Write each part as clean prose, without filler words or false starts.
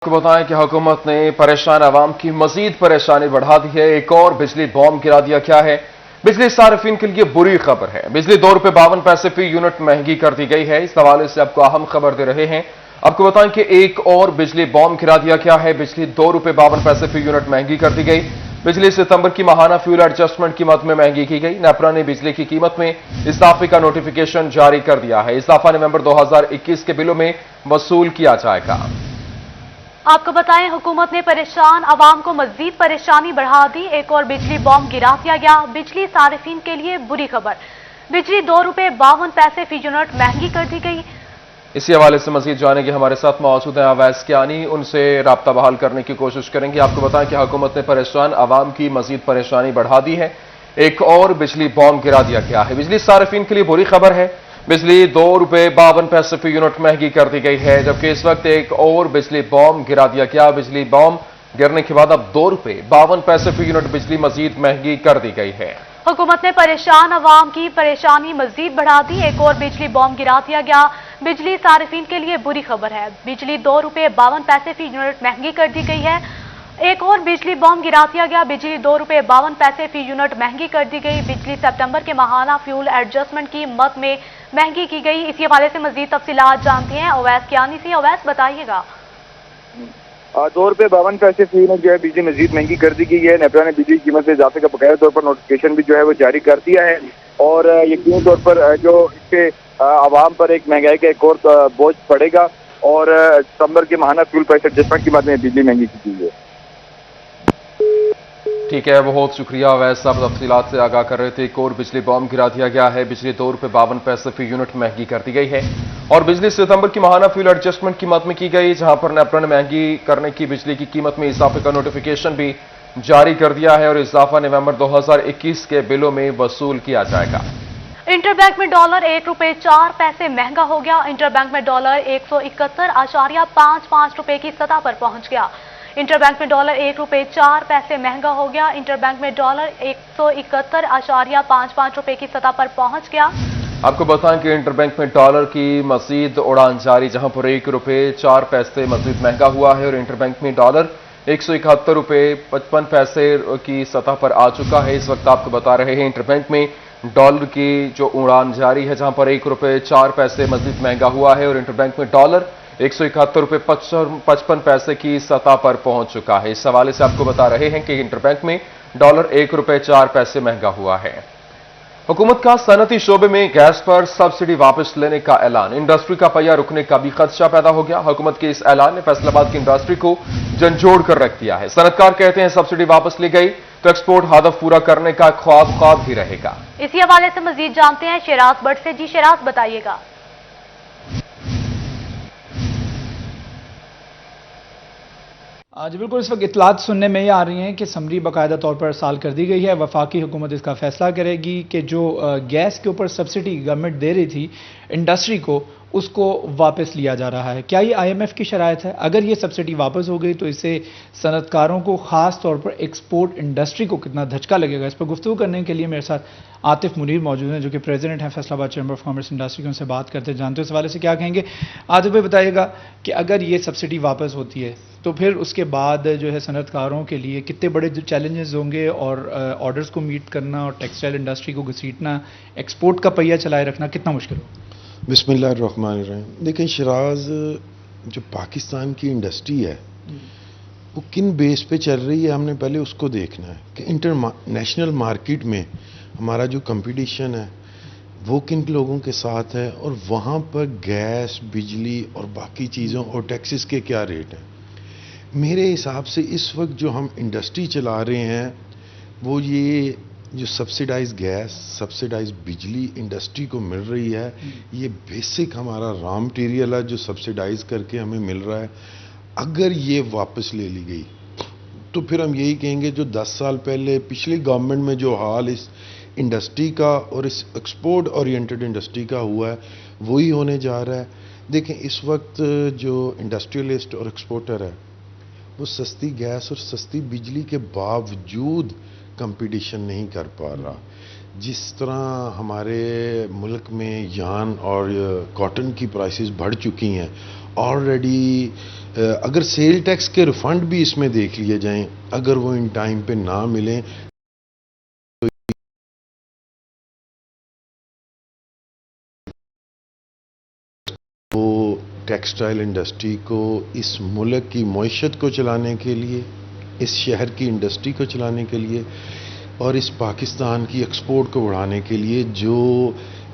आपको बताएं कि हुकूमत ने परेशान आवाम की मजीद परेशानी बढ़ा दी है। एक और बिजली बॉम्ब गिरा दिया। क्या है? बिजली सार्फिन के लिए बुरी खबर है। बिजली ₹2.52 फी यूनिट महंगी कर दी गई है। इस हवाले से आपको अहम खबर दे रहे हैं। आपको बताएं कि एक और बिजली बॉम्ब गिरा दिया गया है। बिजली ₹2.52 फी यूनिट महंगी कर दी गई। बिजली सितंबर की माहाना फ्यूल एडजस्टमेंट कीमत में महंगी की गई। नेपरा ने बिजली की कीमत में इजाफे का नोटिफिकेशन जारी कर दिया है। इजाफा नवंबर 2021 के बिलों में वसूल किया जाएगा। आपको बताएं, हुकूमत ने परेशान आवाम को मजीद परेशानी बढ़ा दी। एक और बिजली बॉम्ब गिरा दिया गया। बिजली सारिफिन के लिए बुरी खबर। बिजली ₹2.52 फी यूनिट महंगी कर दी गई। इसी हवाले से मजीद जानेंगे। हमारे साथ मौजूद हैं अवैस कियानी, उनसे राब्ता बहाल करने की कोशिश करेंगे। आपको बताएं कि हुकूमत ने परेशान आवाम की मजीद परेशानी बढ़ा दी है। एक और बिजली बॉम्ब गिरा दिया गया है। बिजली सारिफिन के लिए बुरी खबर है। बिजली ₹2.52 फी यूनिट महंगी कर दी गई है, जबकि इस वक्त एक और बिजली बॉम्ब गिरा दिया गया। बिजली बॉम्ब गिरने के बाद अब ₹2.52 फी यूनिट बिजली मजीद महंगी कर दी गई है। हुकूमत ने परेशान आवाम की परेशानी मजीद बढ़ा दी। एक और बिजली बॉम्ब गिरा दिया गया। बिजली सारिफिन के लिए बुरी खबर है। बिजली ₹2.52 फी यूनिट महंगी कर दी गई है। एक और बिजली बॉम्ब गिरा दिया गया। बिजली ₹2.52 फी यूनिट महंगी कर दी गई। बिजली सितंबर के माहाना फ्यूल एडजस्टमेंट की मद में महंगी की गई। इसी हवाले से मजीद तफसीलात जानते हैं अवैस कियानी से। अवैस, बताइएगा। ₹2.52 फी यूनिट जो है बिजली मजीद महंगी कर दी गई है। नेपरा ने बिजली की कीमत में इजाफे का बकाया तौर पर नोटिफिकेशन भी जो है वो जारी कर दिया है और यकीनी तौर पर जो इसके आवाम पर एक महंगाई का एक और बोझ पड़ेगा और सितंबर के माहाना फ्यूल प्राइस एडजस्टमेंट की मद में बिजली महंगी की गई है। ठीक है, बहुत शुक्रिया अवैस साहब, तफसीलात से आगाह कर रहे थे। एक और बिजली बॉम्ब गिरा दिया गया है। बिजली ₹2.52 फी यूनिट महंगी कर दी गई है और बिजली सितंबर की माहाना फ्यूल एडजस्टमेंट कीमत में की गई, जहां पर नेपरा ने महंगी करने की बिजली की कीमत में इजाफे का नोटिफिकेशन भी जारी कर दिया है और इजाफा नवंबर 2021 के बिलों में वसूल किया जाएगा। इंटरबैंक में डॉलर ₹1.04 महंगा हो गया। इंटरबैंक में डॉलर 171.55 रुपए की सतह पर पहुंच गया। इंटरबैंक में डॉलर ₹1.04 महंगा हो गया। इंटरबैंक में डॉलर 171.55 रुपए की सतह पर पहुंच गया। आपको बताएं कि इंटरबैंक में डॉलर की मजीद उड़ान जारी, जहां पर ₹1.04 मजीद महंगा हुआ है और इंटरबैंक में डॉलर ₹171.55 की सतह पर आ चुका है। इस वक्त आपको बता रहे हैं इंटरबैंक में डॉलर की जो उड़ान जारी है, जहां पर ₹1.04 मजीद महंगा हुआ है और इंटरबैंक में डॉलर ₹171.55 की सतह पर पहुंच चुका है। इस हवाले से आपको बता रहे हैं कि इंटरबैंक में डॉलर ₹1.04 महंगा हुआ है। हुकूमत का सनती शोबे में गैस पर सब्सिडी वापस लेने का ऐलान। इंडस्ट्री का पहिया रुकने का भी खदशा पैदा हो गया। हुकूमत के इस ऐलान ने फैसलाबाद की इंडस्ट्री को झंझोड़ कर रख दिया है। सनतकार कहते हैं सब्सिडी वापस ली गई तो एक्सपोर्ट हदफ पूरा करने का ख्वाब ही रहेगा। इसी हवाले से मजीद जानते हैं शेराज भट्ट से। जी शेराज, बताइएगा। जी बिल्कुल, इस वक्त इतलात सुनने में ये आ रही हैं कि समरी बाकायदा तौर पर अरसाल कर दी गई है। वफाकी हुकूमत इसका फैसला करेगी कि जो गैस के ऊपर सब्सिडी गवर्नमेंट दे रही थी इंडस्ट्री को, उसको वापस लिया जा रहा है। क्या ये IMF की शराइत है? अगर ये सब्सिडी वापस हो गई तो इससे सनतकारों को, ख़ास तौर पर एक्सपोर्ट इंडस्ट्री को कितना धचका लगेगा? इस पर गुफ्तगू करने के लिए मेरे साथ आतिफ मुनीर मौजूद हैं, जो कि प्रेसिडेंट हैं Faisalabad chamber of commerce industry. उनसे बात करते जानते हो इस हवाले से क्या कहेंगे। आतिफ भाई, बताइएगा कि अगर ये सब्सिडी वापस होती है तो फिर उसके बाद जो है सनतकारों के लिए कितने बड़े चैलेंजेस होंगे और ऑर्डर्स को मीट करना और टेक्सटाइल इंडस्ट्री को घसीटना, एक्सपोर्ट का पहिया चलाए रखना कितना मुश्किल हो? बिस्मिल्लाहिर्रहमानिर्रहीम। देखिए शिराज, जो पाकिस्तान की इंडस्ट्री है वो किन बेस पे चल रही है, हमने पहले उसको देखना है कि इंटरनेशनल मार्केट में हमारा जो कंपटीशन है वो किन लोगों के साथ है और वहाँ पर गैस, बिजली और बाकी चीज़ों और टैक्सेस के क्या रेट हैं। मेरे हिसाब से इस वक्त जो हम इंडस्ट्री चला रहे हैं वो ये जो सब्सिडाइज गैस, सब्सिडाइज बिजली इंडस्ट्री को मिल रही है, ये बेसिक हमारा रॉ मटेरियल है जो सब्सिडाइज करके हमें मिल रहा है। अगर ये वापस ले ली गई तो फिर हम यही कहेंगे जो 10 साल पहले पिछली गवर्नमेंट में जो हाल इस इंडस्ट्री का और इस एक्सपोर्ट ओरिएंटेड इंडस्ट्री का हुआ है वही होने जा रहा है। देखें, इस वक्त जो इंडस्ट्रियलिस्ट और एक्सपोर्टर है वो सस्ती गैस और सस्ती बिजली के बावजूद कंपटीशन नहीं कर पा रहा। जिस तरह हमारे मुल्क में यान और कॉटन की प्राइसेस बढ़ चुकी हैं ऑलरेडी अगर सेल टैक्स के रिफंड भी इसमें देख लिए जाएं, अगर वो इन टाइम पे ना मिलें तो टेक्सटाइल इंडस्ट्री को, इस मुल्क की मईशत को चलाने के लिए, इस शहर की इंडस्ट्री को चलाने के लिए और इस पाकिस्तान की एक्सपोर्ट को बढ़ाने के लिए जो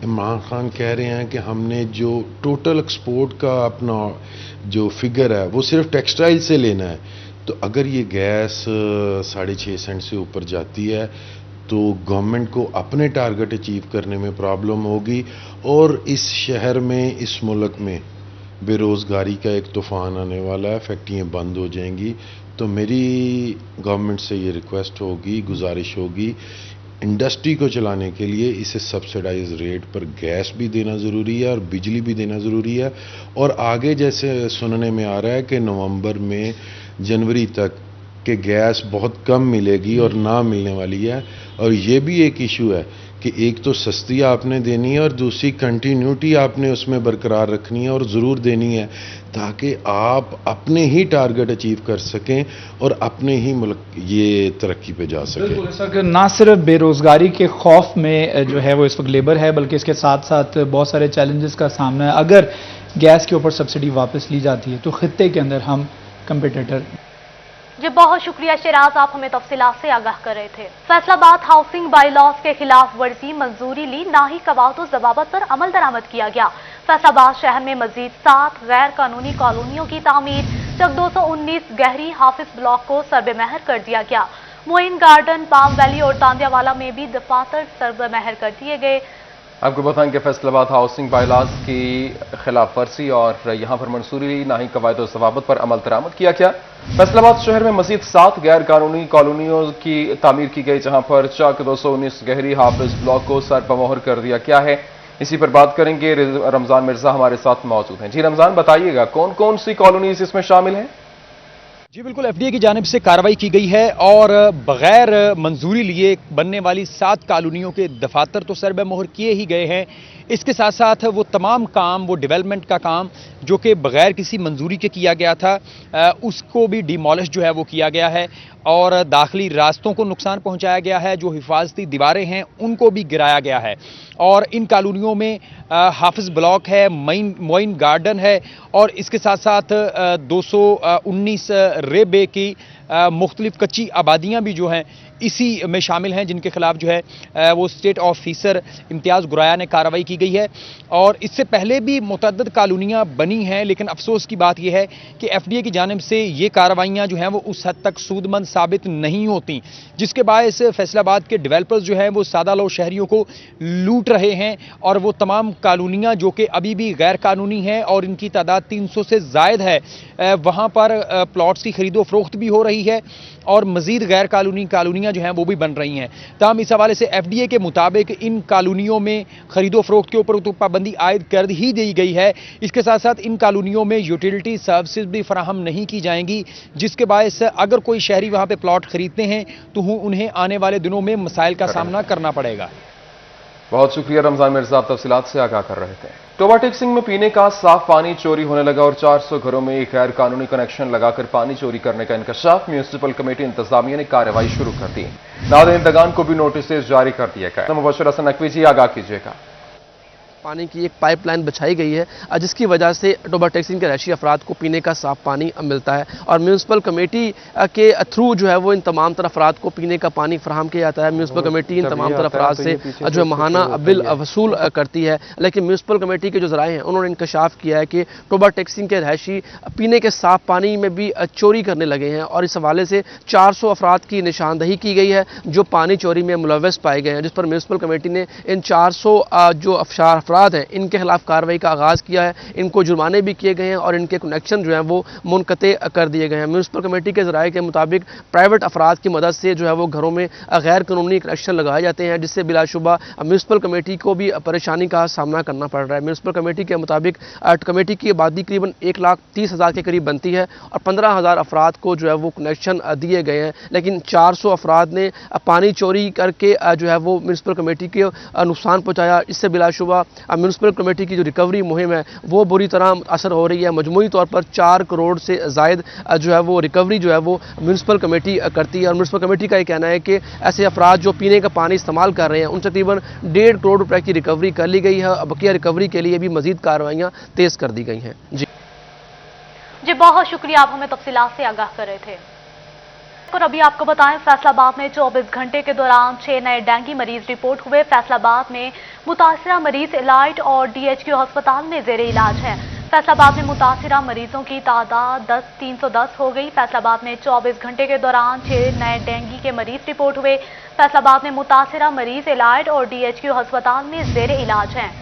इमरान खान कह रहे हैं कि हमने जो टोटल एक्सपोर्ट का अपना जो फिगर है वो सिर्फ टेक्सटाइल से लेना है, तो अगर ये गैस 6.5 सेंट से ऊपर जाती है तो गवर्नमेंट को अपने टारगेट अचीव करने में प्रॉब्लम होगी और इस शहर में, इस मुल्क में बेरोज़गारी का एक तूफ़ान आने वाला है, फैक्ट्रियाँ बंद हो जाएंगी। तो मेरी गवर्नमेंट से ये रिक्वेस्ट होगी, गुजारिश होगी, इंडस्ट्री को चलाने के लिए इसे सब्सिडाइज रेट पर गैस भी देना ज़रूरी है और बिजली भी देना ज़रूरी है। और आगे जैसे सुनने में आ रहा है कि नवंबर में जनवरी तक कि गैस बहुत कम मिलेगी और ना मिलने वाली है, और ये भी एक इशू है कि एक तो सस्ती आपने देनी है और दूसरी कंटिन्यूटी आपने उसमें बरकरार रखनी है और ज़रूर देनी है ताकि आप अपने ही टारगेट अचीव कर सकें और अपने ही मुल्क ये तरक्की पे जा सकें। बिल्कुल सर, ना सिर्फ बेरोज़गारी के खौफ में जो है वो इस वक्त लेबर है, बल्कि इसके साथ साथ बहुत सारे चैलेंजेस का सामना है। अगर गैस के ऊपर सब्सिडी वापस ली जाती है तो खित्ते के अंदर हम कंपटीटर। जी बहुत शुक्रिया शिराज, आप हमें तफसीलात से आगाह कर रहे थे। फैसलाबाद हाउसिंग बाईलॉज के खिलाफ वर्जी मंजूरी ली, ना ही कवायद व ज़वाबित पर अमल दरामद किया गया। फैसलाबाद शहर में मजीद 7 गैर कानूनी कॉलोनियों की तामीर, चक 219 गहरी हाफिज ब्लॉक को सरबेमहर कर दिया गया। मोइन गार्डन, पाम वैली और तांदियावाला में भी दफातर सरबेमहर कर दिए गए। आपको बताएं कि फैसलाबाद हाउसिंग बाईलॉज की खिलाफ वर्जी और यहाँ पर मंसूरी ली, ना ही कवायद और ज़वाबित पर अमल दरामद किया गया। फैसलाबाद शहर में मजीद 7 गैर कानूनी कॉलोनियों की तामीर की गई, जहां पर चक 219 गहरी हाफिज ब्लॉक को सरबमोहर कर दिया गया है। इसी पर बात करेंगे, रमजान मिर्जा हमारे साथ मौजूद हैं। जी रमजान, बताइएगा कौन कौन सी कॉलोनीज इसमें शामिल हैं? जी बिल्कुल, एफडीए की जानिब से कार्रवाई की गई है और बगैर मंजूरी लिए बनने वाली 7 कॉलोनियों के दफातर तो सरबमोहर किए ही गए हैं। इसके साथ साथ वो तमाम काम, वो डेवलपमेंट का काम जो कि बगैर किसी मंजूरी के किया गया था, उसको भी डिमोलिश जो है वो किया गया है और दाखिली रास्तों को नुकसान पहुंचाया गया है। जो हिफाजती दीवारें हैं उनको भी गिराया गया है और इन कॉलोनियों में हाफिज ब्लॉक है, मोइन गार्डन है और इसके साथ साथ 219 रेबे की मुख्तलिफ कच्ची आबादियाँ भी जो हैं इसी में शामिल हैं, जिनके खिलाफ जो है वो स्टेट ऑफिसर इम्तियाज़ गुराया ने कार्रवाई की गई है। और इससे पहले भी मुतअद्दिद कॉलोनियाँ बनी हैं, लेकिन अफसोस की बात यह है कि एफडीए की जानिब से ये कार्रवाइयाँ जो हैं वो उस हद तक सूदमंद साबित नहीं होती, जिसके बायस फैसलाबाद के डेवलपर्स जो हैं वो सादा लो शहरियों को लूट रहे हैं और वो तमाम कॉलोनियाँ जो कि अभी भी गैर कानूनी हैं और इनकी तादाद 300 से ज़ायद है, वहाँ पर प्लॉट्स की खरीदो फरोख्त भी हो रही है और मजीद गैर कानूनी कॉलोनियाँ जो हैं वो भी बन रही हैं। ताहम इस हवाले से एफडीए के मुताबिक इन कॉलोनियों में खरीदो फरोख्त के ऊपर तो पाबंदी आयद कर ही दी गई है। इसके साथ साथ इन कॉलोनियों में यूटिलिटी सर्विसेज भी फराहम नहीं की जाएंगी, जिसके बायस अगर कोई शहरी वहाँ पे प्लॉट खरीदते हैं तो उन्हें आने वाले दिनों में मसाइल का सामना करना पड़ेगा। बहुत शुक्रिया रमजान मिर्जा, आप तफसीलात से आगाह कर रहे थे। टोबा टेक्सिंग में पीने का साफ पानी चोरी होने लगा और 400 घरों में एक गैर कानूनी कनेक्शन लगाकर पानी चोरी करने का इंकशाफ। म्यूनिसिपल कमेटी इंतजामिया ने कार्रवाई शुरू कर दी। नादहिंदगान को भी नोटिस जारी कर दिया गया। मुबशर हसन नकवी जी, आगाह कीजिएगा। पानी की एक पाइपलाइन बिछाई गई है जिसकी वजह से टोबा टेक्सिंग के रहायशी अफराद को पीने का साफ पानी मिलता है और म्यूनसिपल कमेटी के थ्रू जो है वो इन तमाम तरह अफराद को पीने का पानी फराहम किया जाता है। म्यूनसिपल कमेटी इन तमाम तरह अफराद से जो है माहाना बिल वसूल करती है, लेकिन म्यूनसिपल कमेटी के जो ज़राए हैं उन्होंने इंकशाफ किया है कि टोबा टेक्सिंग के रहायशी पीने के साफ पानी में भी चोरी करने लगे हैं और इस हवाले से 400 अफराद की निशानदही की गई है जो पानी चोरी में मुलव्वस पाए गए हैं, जिस पर म्यूनसिपल कमेटी ने इन 400 जो अफराद हैं इनके खिलाफ कार्रवाई का आगाज़ किया है। इनको जुर्माने भी किए गए हैं और इनके कनेक्शन जो हैं वो मुनक़ते कर दिए गए हैं। म्यूनसिपल कमेटी के ज़राए के मुताबिक प्राइवेट अफराद की मदद से जो है वो घरों में गैर कानूनी कनेक्शन लगाए जाते हैं, जिससे बिलाशुबा म्यूनसिपल कमेटी को भी परेशानी का सामना करना पड़ रहा है। म्यूनसिपल कमेटी के मुताबिक कमेटी की आबादी करीबन 1,30,000 के करीब बनती है और 15,000 अफराद को जो है वो कनेक्शन दिए गए हैं, लेकिन 400 अफराद ने पानी चोरी करके जो है वो म्यूनसिपल कमेटी के नुकसान पहुँचाया। इससे बिलाशुबा म्यूनसिपल कमेटी की जो रिकवरी मुहिम है वो बुरी तरह असर हो रही है। मजमूई तौर पर 4 करोड़ से ज़ायद जो है वो रिकवरी जो है वो म्यूनसिपल कमेटी करती है और म्यूनसिपल कमेटी का ये कहना है कि ऐसे अफराद जो पीने का पानी इस्तेमाल कर रहे हैं उन तकरीबन 1.5 करोड़ रुपए की रिकवरी कर ली गई है। बकिया रिकवरी के लिए भी मजीद कार्रवाइयाँ तेज़ कर दी गई हैं। जी बहुत शुक्रिया, आप हमें तफसीलात से आगाह कर रहे थे। और अभी आपको बताएं, फैसलाबाद में 24 घंटे के दौरान 6 नए डेंगू मरीज रिपोर्ट हुए। फैसलाबाद में मुतासिरा मरीज इलाइट और DHQ अस्पताल में जेर इलाज है। फैसलाबाद में मुतासिरा मरीजों की तादाद 310 हो गई। फैसलाबाद में 24 घंटे के दौरान 6 नए डेंगू के मरीज रिपोर्ट हुए। फैसलाबाद में मुतासिरा मरीज इलाइट और DHQ अस्पताल में जेर इलाज हैं।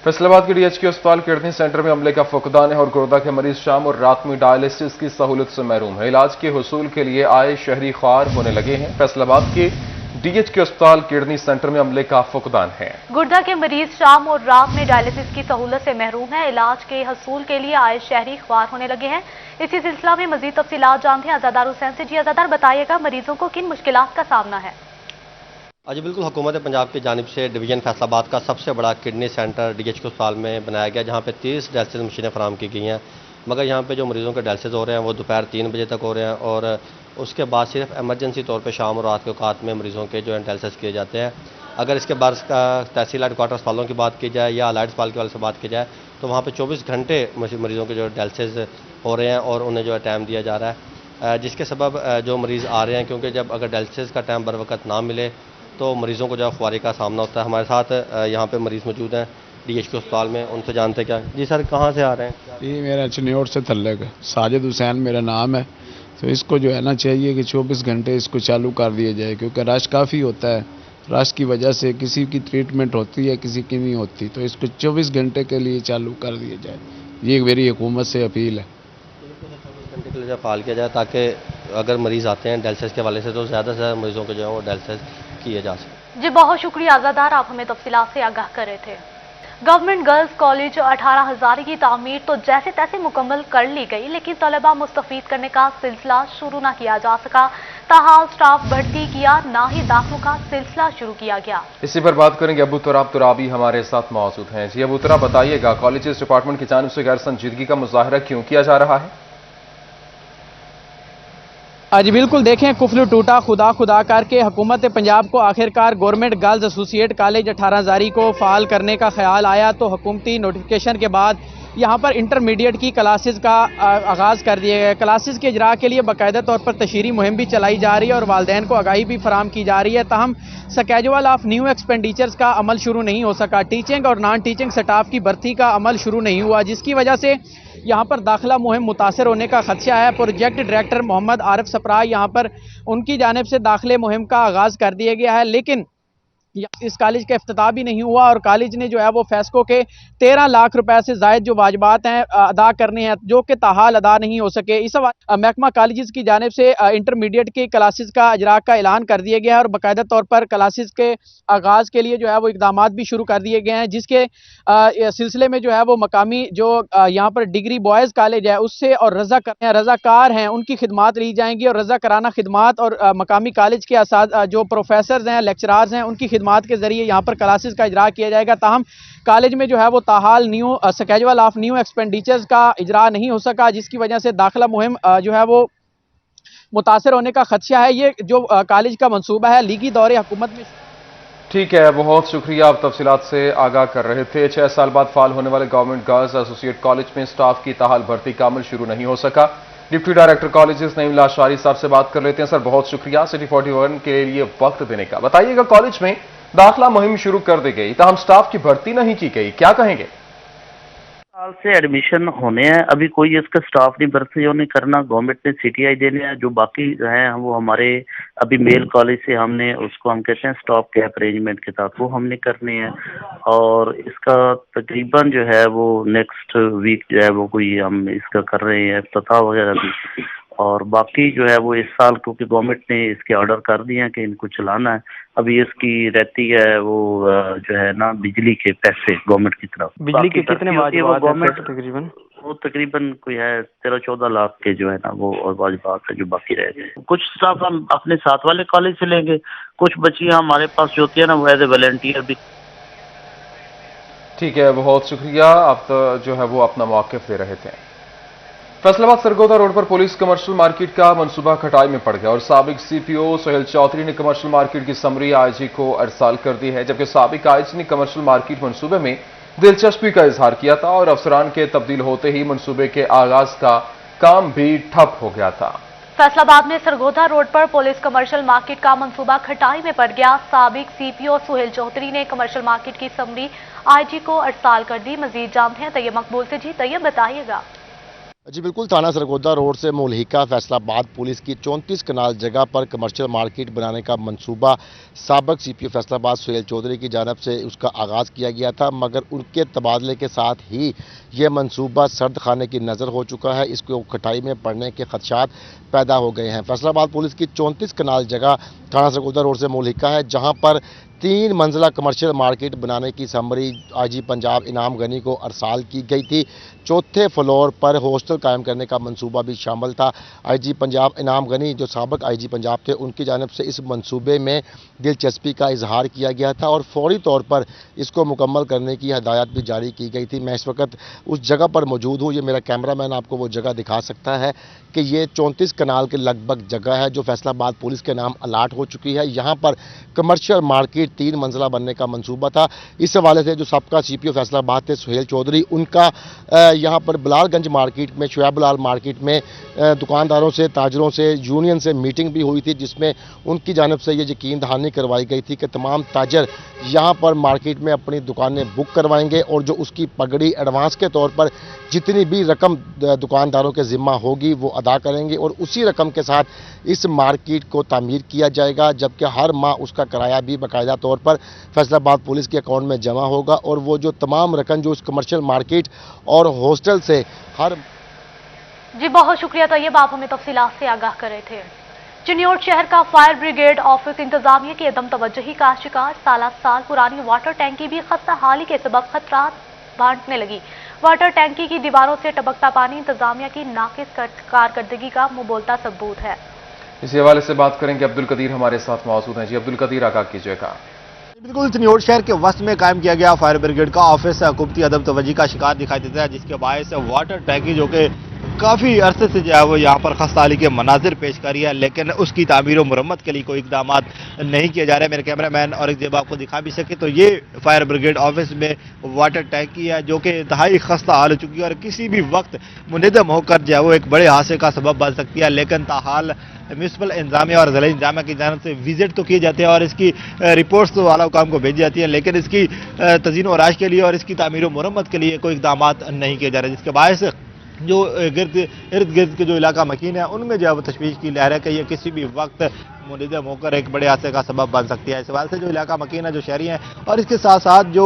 फैसलाबाद के DHQ अस्पताल किडनी सेंटर में अमले का फुकदान है और गुर्दा के मरीज शाम और रात में डायलिसिस की सहूलत से महरूम है। इलाज के हुसूल के लिए आए शहरी ख्वार होने लगे हैं। फैसलाबाद के DHQ अस्पताल किडनी सेंटर में अमले का फुकदान है। गुर्दा के मरीज शाम और रात में डायलिसिस की सहूलत से महरूम है। इलाज के हसूल के लिए आए शहरी ख्वार होने लगे हैं। इसी सिलसिला में मजीद तफसीलात जानते हैं अज़ादार हुसैन से। जी अज़ादार, बताइएगा मरीजों को किन मुश्किलात का सामना है? जी बिल्कुल, हुकूमत पंजाब की जानिब से डिवीज़न फैसलाबाद का सबसे बड़ा किडनी सेंटर DHQ अस्पताल में बनाया गया, जहाँ पे 30 डायलिसिस मशीनें फराम की गई हैं। मगर यहाँ पे जो मरीज़ों के डायलिसिस हो रहे हैं वो दोपहर 3 बजे तक हो रहे हैं और उसके बाद सिर्फ एमरजेंसी तौर पे शाम और रात के औकात में मरीज़ों के जो है डायलिसिस किए जाते हैं। अगर इसके बाद तहसील हेडक्वार्टर अस्पतालों की बात की जाए या अलाइड अस्पताल के वाले से बात की जाए तो वहाँ पर 24 घंटे मरीज़ों के जो डायलिसिस हो रहे हैं और उन्हें जो है टाइम दिया जा रहा है, जिसके सबब जो मरीज़ आ रहे हैं, क्योंकि जब अगर डायलिसिस का टाइम बर वक्त ना मिले तो मरीज़ों को जो ख्वारी का सामना होता है। हमारे साथ यहाँ पे मरीज़ मौजूद हैं DHQ अस्पताल में, उनसे जानते क्या। जी सर, कहाँ से आ रहे हैं? ये मेरा चनियोट से थल्ले का साजिद हुसैन मेरा नाम है। तो इसको जो है ना चाहिए कि 24 घंटे इसको चालू कर दिया जाए, क्योंकि रश काफ़ी होता है। रश की वजह से किसी की ट्रीटमेंट होती है, किसी की नहीं होती, तो इसको 24 घंटे के लिए चालू कर दिया जाए। ये मेरी हुकूमत से अपील है। 24 घंटे के लिए फ़ाल किया जाए ताकि अगर मरीज़ आते हैं डायलिसिस के हवाले से तो ज़्यादा से ज़्यादा मरीज़ों को जो है वो डायलिसिस किए जा सके। जी बहुत शुक्रिया अज़ादार, आप हमें तफसीलात से आगाह कर रहे थे। गवर्नमेंट गर्ल्स कॉलेज 18,000 की तामीर तो जैसे तैसे मुकम्मल कर ली गई, लेकिन तलबा मुस्तफीद करने का सिलसिला शुरू ना किया जा सका। ताहाल स्टाफ भर्ती किया, ना ही दाखिलों का सिलसिला शुरू किया गया। इसी पर बात करेंगे। अबू तुराब तुराबी हमारे साथ मौजूद हैं। जी अबू तुराब, बताइएगा कॉलेजेस डिपार्टमेंट की जानिब से गैर संजीदगी का मुजाहरा क्यों किया जा रहा है? जी बिल्कुल, देखें कुफल टूटा खुदा खुदा करके हुकूमत पंजाब को आखिरकार गवर्नमेंट गर्ल्स एसोसिएट कॉलेज 18,000 को फ़ाल करने का ख्याल आया तो हुकूमती नोटिफिकेशन के बाद यहाँ पर इंटरमीडिएट की क्लासेस का आगाज़ कर दिया गया। क्लासेस के इजरा के लिए बाकायदा तौर पर तशहीरी मुहिम भी चलाई जा रही है और वालदैन को आगाही भी फराम की जा रही है। ताहम स्केजुअल ऑफ न्यू एक्सपेंडिचर्स का अमल शुरू नहीं हो सका। टीचिंग और नॉन टीचिंग स्टाफ की भर्ती का अमल शुरू नहीं हुआ, जिसकी वजह से यहाँ पर दाखिला मुहिम मुतासर होने का खदशा है। प्रोजेक्ट डायरेक्टर मोहम्मद आरिफ सप्रा यहाँ पर उनकी जानिब से दाखिले मुहिम का आगाज़ कर दिया गया है, लेकिन इस कॉलेज का इफ्तिताह भी नहीं हुआ और कॉलेज ने जो है वो फेस्को के 13 लाख रुपए से ज़ायद जो वाजिबात हैं अदा करने हैं, जो कि ताहाल अदा नहीं हो सके। इस महकमा कॉलेज की जानिब से इंटरमीडिएट की क्लासेस का इजरा का ऐलान कर दिया गया है और बाकायदा तौर पर क्लासेस के आगाज़ के लिए जो है वो इकदाम भी शुरू कर दिए गए हैं, जिसके सिलसिले में जो है वो मकामी जो यहाँ पर डिग्री बॉयज़ कॉलेज है उससे और रज़ाकार हैं उनकी खिदमात ली जाएंगी और रज़ा कराना खिदमात और मकामी कॉलेज के जो प्रोफेसर हैं, लेक्चरार्स हैं, उनकी खिदमत के जरिए यहाँ पर क्लासेस का इजरा किया जाएगा। ताहम कॉलेज में जो है वो ताहाल new schedule of new expenditures का इजरा नहीं हो सका, जिसकी वजह से दाखिला मुहिम जो है वो मुतासर होने का खदशा है। ये जो कॉलेज का मंसूबा है लीगी दौरे हुकूमत में। ठीक है, बहुत शुक्रिया, आप तफसीलात से आगाह कर रहे थे। 6 साल बाद फाल होने वाले गवर्नमेंट गर्ल्स एसोसिएट कॉलेज में स्टाफ की ताहाल भर्ती का अमल शुरू नहीं हो सका। Deputy director colleges Naeem Lashari साहब से बात कर लेते हैं। सर बहुत शुक्रिया सिटी 41 के लिए वक्त देने का। बताइएगा कॉलेज में दाखिला मुहिम शुरू कर दी गई, ताहम स्टाफ की भर्ती नहीं की गई, क्या कहेंगे? साल से एडमिशन होने हैं, अभी कोई इसका स्टाफ नहीं भर्ती नहीं करना, गवर्नमेंट ने CTI देने हैं। जो बाकी हैं वो हमारे अभी मेल कॉलेज से हमने उसको हम कहते हैं स्टॉप कैप अरेंजमेंट के साथ वो हमने करने हैं और इसका तकरीबन जो है वो नेक्स्ट वीक जो है वो कोई हम इसका कर रहे हैं इफ्तिताह वगैरह भी। और बाकी जो है वो इस साल क्योंकि गवर्नमेंट ने इसके ऑर्डर कर दिए हैं कि इनको चलाना है, अभी इसकी रहती है वो जो है ना बिजली के पैसे गवर्नमेंट की तरफ। बिजली के कितने वाजिबात तकरीबन वो तकरीबन कोई है 13-14 लाख के जो है ना वो और वाजिबात है जो बाकी रह गए। कुछ स्टाफ हम अपने साथ वाले कॉलेज से लेंगे, कुछ बच्चियां हमारे पास जो होती है ना वो एज ए वॉलंटियर भी। ठीक है, बहुत शुक्रिया। आप तो जो है वो अपना मौक़िफ़ दे रहे थे। फैसलाबाद सरगोदा रोड पर पुलिस कमर्शियल मार्केट का मंसूबा खटाई में पड़ गया और साबिक सीपीओ सोहेल चौधरी ने कमर्शियल मार्केट की समरी आईजी को अरसाल कर दी है, जबकि साबिक आईजी ने कमर्शियल मार्केट मंसूबे में दिलचस्पी का इजहार किया था और अफसरान के तब्दील होते ही मंसूबे के आगाज का काम भी ठप हो गया था। फैसलाबाद में सरगोदा रोड पर पुलिस कमर्शियल मार्केट का मंसूबा खटाई में पड़ गया। साबिक सीपीओ सोहेल चौधरी ने कमर्शियल मार्केट की समरी आईजी को अरसाल कर दी। मजीद जानते हैं तैयब मकबूल से। जी तैयब, बताइएगा। जी बिल्कुल, थाना सरगोदा रोड से मुल्हिका फैसलाबाद पुलिस की 34 कनाल जगह पर कमर्शियल मार्केट बनाने का मंसूबा साबिक सीपीओ फैसलाबाद सोहेल चौधरी की जानब से उसका आगाज़ किया गया था, मगर उनके तबादले के साथ ही ये मंसूबा सर्द खाने की नज़र हो चुका है। इसको खटाई में पड़ने के खदशात पैदा हो गए हैं। फैसलाबाद पुलिस की 34 कनाल जगह थाना सरगोदा रोड से मुल्हिका है, जहाँ पर 3 मंजिला कमर्शियल मार्केट बनाने की समरी आईजी पंजाब इनाम गनी को अरसाल की गई थी। चौथे फ्लोर पर हॉस्टल कायम करने का मंसूबा भी शामिल था। आईजी पंजाब इनाम गनी जो साबिक आईजी पंजाब थे, उनकी जानिब से इस मंसूबे में दिलचस्पी का इजहार किया गया था और फौरी तौर पर इसको मुकम्मल करने की हदायत भी जारी की गई थी। मैं इस वक्त उस जगह पर मौजूद हूँ। ये मेरा कैमरामैन आपको वो जगह दिखा सकता है कि ये 34 कनाल के लगभग जगह है जो फैसलाबाद पुलिस के नाम अलाट हो चुकी है। यहाँ पर कमर्शियल मार्केट 3 मंजिला बनने का मंसूबा था। इस हवाले से जो सबका सीपीओ फैसलाबाद थे सोहेल चौधरी, उनका यहाँ पर बिलालगंज मार्केट में, शुएब बिलाल मार्केट में दुकानदारों से, ताजरों से, यूनियन से मीटिंग भी हुई थी, जिसमें उनकी जानिब से ये यकीन दहानी करवाई गई थी कि तमाम ताजर यहाँ पर मार्केट में अपनी दुकानें बुक करवाएंगे और जो उसकी पगड़ी एडवांस के तौर पर जितनी भी रकम दुकानदारों के ज़िम्मा होगी वो अदा करेंगे और उसी रकम के साथ इस मार्केट को तामीर किया जाएगा, जबकि हर माह उसका किराया भी बाकायदा तौर पर फैसलाबाद पुलिस के अकाउंट में जमा होगा और वो जो तमाम रकम जो इस कमर्शियल मार्केट और हॉस्टल से हर। जी बहुत शुक्रिया तैयब, आप हमें तफसीलात से आगाह कर रहे थे। चिन्योट शहर का फायर ब्रिगेड ऑफिस इंतजामिया की अदम तवज्जुही का शिकार। साल पुरानी वाटर टैंकी भी खस्ता हाली के सबब खतरात बांटने लगी। वाटर टैंकी की दीवारों से टपकता पानी इंतजामिया की नाकिस कारकर्दगी का मुंहबोलता सबूत है। इसी हवाले से बात करेंगे, अब्दुल कदीर हमारे साथ मौजूद हैं। जी अब्दुल कदीर, आगाह कीजिएगा। बिल्कुल, चिन्योट शहर के वस्त में कायम किया गया फायर ब्रिगेड का ऑफिस हुकूमती अदम तवज्जुही का शिकार दिखाई देता है, जिसके बायस वाटर टैंकी जो कि काफ़ी अरसे से जो है वो यहाँ पर खस्ताहाली के मनाजिर पेश कर रही है, लेकिन उसकी तामीर और मुरम्मत के लिए कोई इकदाम नहीं किए जा रहे। मेरे कैमरामैन और एक जब आपको दिखा भी सके तो ये फायर ब्रिगेड ऑफिस में वाटर टैंकी है जो कि इंतहाई खस्ता हाल हो चुकी है और किसी भी वक्त मुनहदम होकर जो है वो एक बड़े हादसे का सबब बन सकती है। लेकिन ताहाल म्यूनसिपल इंतजामिया और ज़िला इंतजामिया की जानब से विजिट तो किए जाते हैं और इसकी रिपोर्ट्स तो वाला काम को भेजी जाती है, लेकिन इसकी तज़ीन और आश के लिए और इसकी तामीर और मुरम्मत के लिए कोई इकदाम नहीं किए जा रहे, जिसके बायस जो इर्द गिर्द के जो इलाका मकीन है उनमें जो है वो तशवीश की लहर है कि ये किसी भी वक्त मुनहदम होकर एक बड़े हादसे का सबब बन सकती है। इस सवाल से जो इलाका मकीन है, जो शहरी हैं और इसके साथ साथ जो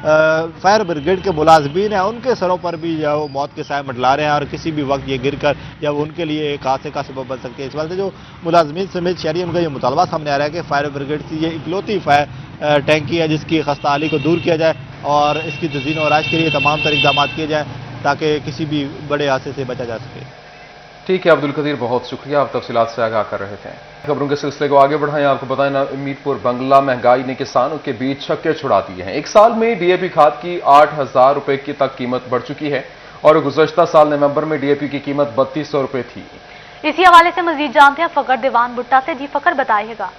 फायर ब्रिगेड के मुलाजमीन हैं, उनके सरों पर भी जो है वो मौत के साए मंडला रहे हैं और किसी भी वक्त ये गिर कर जब उनके लिए एक हादसे का सबब बन सकती है। इस सवाल से जो मुलाजमीन समेत शहरी उनका ये मुतालबा सामने आ रहा है कि फायर ब्रिगेड की ये इकलौती फायर टैंकी है जिसकी खस्ताहाली को दूर किया जाए और इसकी तज़ीन और आश के लिए तमाम तर इक़दाम किए जाए ताकि किसी भी बड़े हादसे से बचा जा सके। ठीक है अब्दुल कदीर, बहुत शुक्रिया, आप तफसीलात से आगाह कर रहे थे। खबरों के सिलसिले को आगे बढ़ाएं। आपको बताएं ना, मीरपुर बंगला महंगाई ने किसानों के बीच छक्के छुड़ा दिए हैं। एक साल में डीएपी खाद की 8,000 रुपए की तक कीमत बढ़ चुकी है और गुज़श्ता साल नवंबर में डीएपी की कीमत 3200 रुपए थी। इसी हवाले से मजीद जानते हैं फकर दीवान भुट्टा से। जी फकर, बताइएगा।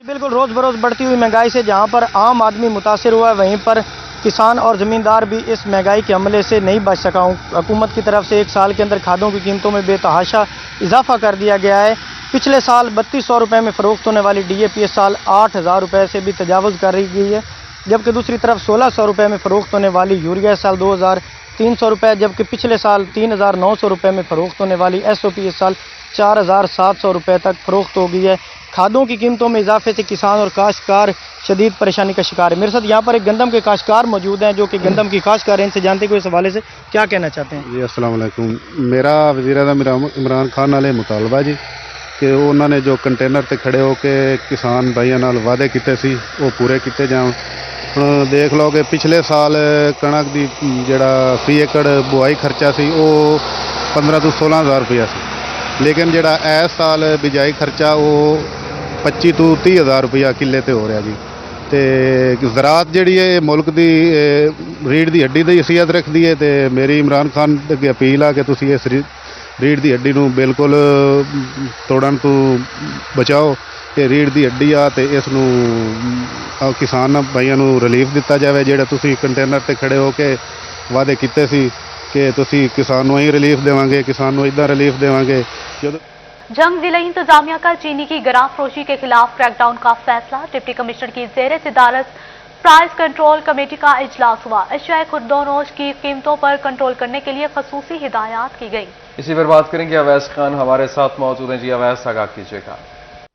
बिल्कुल, रोज बरोज बढ़ती हुई महंगाई से जहां पर आम आदमी मुतासिर हुआ है, वहीं पर किसान और ज़मींदार भी इस महंगाई के हमले से नहीं बच सका। हुकूमत की तरफ से एक साल के अंदर खादों की कीमतों में बेतहाशा इजाफा कर दिया गया है। पिछले साल 3200 रुपये में फ़रोख्त होने वाली डीएपी इस साल 8,000 रुपये से भी तजावुज़ कर रही गई है, जबकि दूसरी तरफ 1600 रुपये में फ़रोख्त होने वाली यूरिया इस साल 2,300 रुपये, जबकि पिछले साल 3,900 रुपये में फ़रोख्त होने वाली एसओपी इस साल 4,700 रुपये तक फ़रोख्त हो गई है। खादों की कीमतों में इजाफे से किसान और काश्तकार शदीद परेशानी का शिकार है। मेरे साथ यहाँ पर एक गंदम के काश्तकार मौजूद हैं जो कि गंदम की काश्तकार हैं, इनसे जानते हैं इस हवाले से क्या कहना चाहते हैं। जी अस्सलाम वालेकुम। मेरा वज़ीर-ए-आज़म इमरान खान नाले मुतालबा जी कि उन्होंने जो कंटेनर ते खड़े होके किसान भाइयों नाल वादे किए सी वो पूरे किए जान। देख लो कि पिछले साल कणक की जिहड़ा फी एकड़ बुआई खर्चा सी वो 15 तो 16,000 रुपया सी, लेकिन जिहड़ा इस साल बिजाई खर्चा वो 25 तो 30,000 रुपया किले ते हो रहा जी। ਤੇ ਜ਼ਰਾਅਤ ਜਿਹੜੀ ਹੈ ਇਹ ਮੁਲਕ ਦੀ ਰੀੜ੍ਹ ਦੀ ਹੱਡੀ ਦੀ ਹਸੀਅਤ ਰੱਖਦੀ ਹੈ ਤੇ ਮੇਰੀ ਇਮਰਾਨ ਖਾਨ ਅੱਗੇ ਅਪੀਲ ਆ ਕਿ ਤੁਸੀਂ ਇਸ ਰੀੜ੍ਹ ਦੀ ਹੱਡੀ ਨੂੰ ਬਿਲਕੁਲ ਤੋੜਨ ਤੋਂ ਬਚਾਓ। ਇਹ ਰੀੜ੍ਹ ਦੀ ਹੱਡੀ ਆ ਤੇ ਇਸ ਨੂੰ ਕਿਸਾਨ ਭਾਈਆਂ ਨੂੰ ਰਿਲੀਫ ਦਿੱਤਾ ਜਾਵੇ। ਜਿਹੜਾ ਤੁਸੀਂ ਕੰਟੇਨਰ ਤੇ ਖੜੇ ਹੋ ਕੇ ਵਾਅਦੇ ਕੀਤੇ ਸੀ ਕਿ ਤੁਸੀਂ किसान ਨੂੰ ਹੀ ਰਿਲੀਫ ਦੇਵਾਂਗੇ, किसान ਨੂੰ इदा रिलीफ देवांगे। जंग जिला इंतजामिया का चीनी की गराम फरोशी के खिलाफ क्रैकडाउन का फैसला। डिप्टी कमिश्नर की ज़ेर सदारत प्राइस कंट्रोल कमेटी का इजलास हुआ। अशियाए खुर्दोनोश की कीमतों पर कंट्रोल करने के लिए खसूसी हिदायत की गई। इसी पर बात करेंगे, अवैस खान हमारे साथ मौजूद हैं। जी अवैस, आगाह कीजिएगा।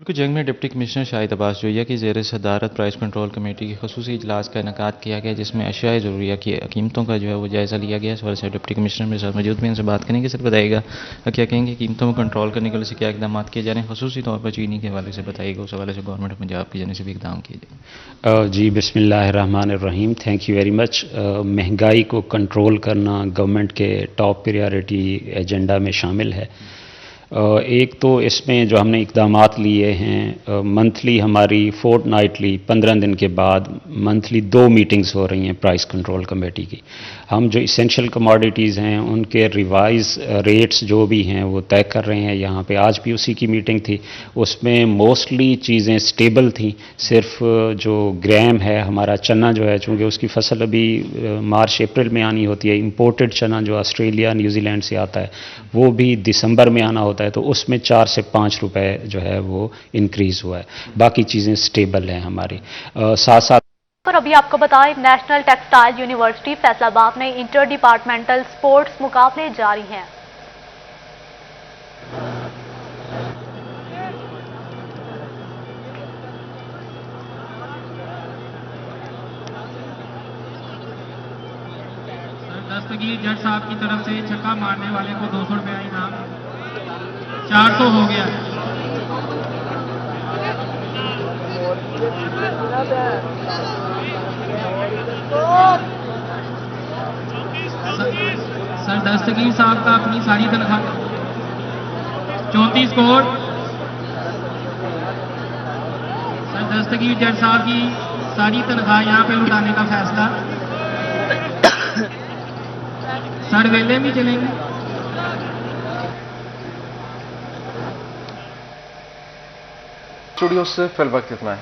जंग में डिप्टी कमिश्नर शाहिद अब्बास जोइया की ज़ेर सदारत प्राइस कंट्रोल कमेटी की खसूसी इजलास का इनेकाद किया गया, जिसमें अशियाए ज़रूरिया की कीमतों का जो है वो जायज़ा लिया गया। इस वजह से डिप्टी कमिश्नर मेरे साथ मौजूद में, इनसे बात करेंगे। सर बताइएगा क्या कहेंगे, कीमतों को कंट्रोल करने के लिए क्या इकदाम किए जा रहे हैं, खसूसी तौर पर चीनी के हवाले से बताइएगा। उस हवाले से गवर्नमेंट ऑफ पंजाब की जाने से भी इकदाम किए जाए। जी बिस्मिल्लाहिर्रहमानिर्रहीम, थैंक यू वेरी मच। महंगाई को कंट्रोल करना गवर्नमेंट के टॉप प्रायोरिटी एजेंडा में शामिल है। एक तो इसमें जो हमने इक़दामात लिए हैं, मंथली हमारी फोर्टनाइटली 15 दिन के बाद मंथली 2 मीटिंग्स हो रही हैं प्राइस कंट्रोल कमेटी की। हम जो इसेंशियल कमोडिटीज़ हैं उनके रिवाइज रेट्स जो भी हैं वो तय कर रहे हैं। यहाँ पे आज भी उसी की मीटिंग थी, उसमें मोस्टली चीज़ें स्टेबल थी। सिर्फ जो ग्राम है हमारा चना जो है, चूँकि उसकी फसल अभी मार्च अप्रैल में आनी होती है, इम्पोर्टेड चना जो ऑस्ट्रेलिया न्यूजीलैंड से आता है वो भी दिसंबर में आना होता है, तो उसमें 4 से 5 रुपए जो है वो इंक्रीज़ हुआ है। बाकी चीज़ें स्टेबल हैं हमारी। साथ साथ और अभी आपको बताएं, नेशनल टेक्सटाइल यूनिवर्सिटी फैसलाबाद में इंटर डिपार्टमेंटल स्पोर्ट्स मुकाबले जारी हैं। दस्तगीर जज साहब की तरफ से छक्का मारने वाले को 200 रुपया इनाम, 400 हो गया। सर दस्तगीर साहब का अपनी सारी तनख्वाह 34 करोड़। सर दस्तगीर जज साहब की सारी तनख्वाह यहाँ पे लुटाने का फैसला। सर वेले भी चलेंगे। स्टूडियो से फिल वक्त इतना है।